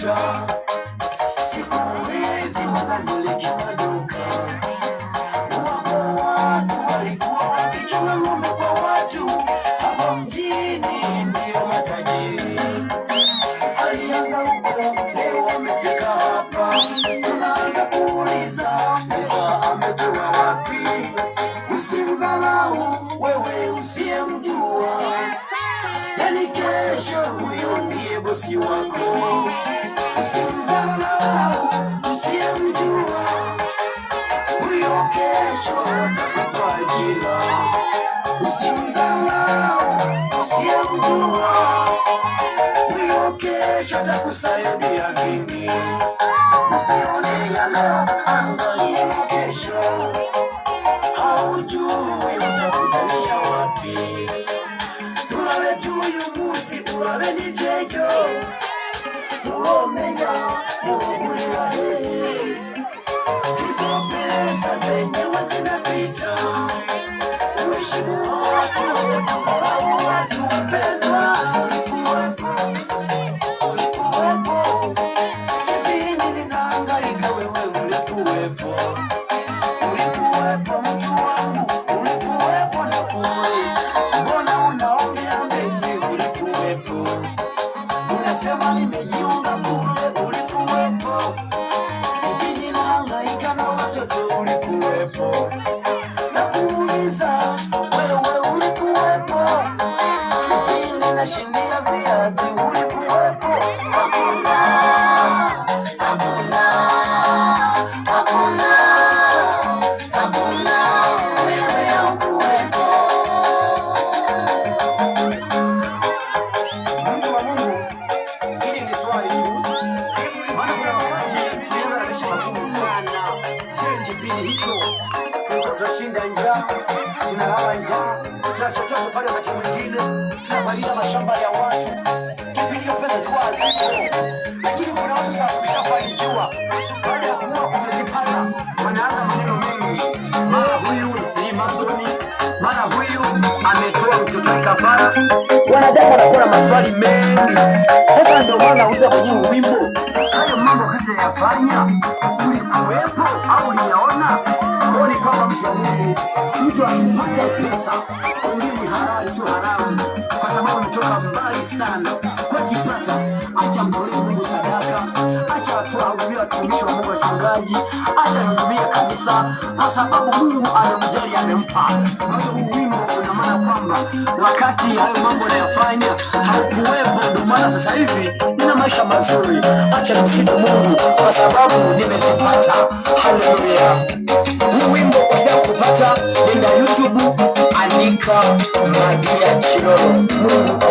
maisha. Siku hizi wanamiliki maduka. Wapo watu walikuwa wakichunga ng'ombe kwa watu, hapa mjini ndio matajiri. Alianza huko, leo wamefika hapa. Tunaanza kuuliza pesa ametoa wapi? Usimdharau wewe usiyemjua, yani kesho huyo ndiye bosi wako. Usimdharau usiyemjua, huyo kesho atakupa ajira. Usimdharau usiyemjua, huyo kesho atakusaidia vingi. Usione leo, angalia kesho. Haujui utakutania wapi. Urabe tuyu musi, urabe ni jejo. Uomega, uogulira hei. Hizo pesa zenyewe zinapita. Uheshimu watu, kudharau watu. Mpendwa, ulikuwepo. Kipindi ninahangaika wewe ulikuwepo. Ulikuwepo mtu wangu, ulikuwepo na kule. Mbona unaongea mengi? Ulikuwepo. Unasema nimejiunga kule, ulikuwepo. Kipindi nahangaika na watoto, ulikuwepo. Nakuuliza wewe ulikuwepo. Kipindi nashindia viazi, ulikuwepo. Hakuna, hakuna, hakuna. Mungu wa Mungu, hili ni swali tu. Maana kuna wakati tuliona maisha magumu sana. Kipindi hicho tulikuwa tunashinda njaa, tunalala njaa, tunachotoa pale wakati mwingine, tunabalia mashamba ya watu. Kipindi hicho pesa zilikuwa hazipo. Lakini kuna watu sasa wameshafanikiwa. Baada ya kuwa wamezipata, wanaanza maneno mengi. Mara huyu ni Freemasoni, mara huyu ametoa mtoto kafara. Wanadamu wanakuwa na maswali mengi. Sasa ndio maana nauliza kwenye wimbo, hayo mambo kabla yafanya, ulikuwepo au uliyaona? Kwa ni kwamba mtu wa Mungu, mtu akipata pesa, wengine halali sio haramu, kwa sababu umetoka mbali sana. Kwa kipata, acha mtolee Mungu sadaka, acha watu wahudumie watumishi wa Mungu, wachungaji, acha hudumie kanisa, kwa sababu Mungu anamjali, amempa. Kwa hiyo huu wimbo una maana kwamba wakati hayo mambo nayafanya haukuwepo, ndio maana sasa hivi nina maisha mazuri. Acha nimsifu Mungu kwa sababu nimezipata. Haleluya. Huu wimbo ukitaka kupata, nenda YouTube, andika Magia Chilolo. Mungu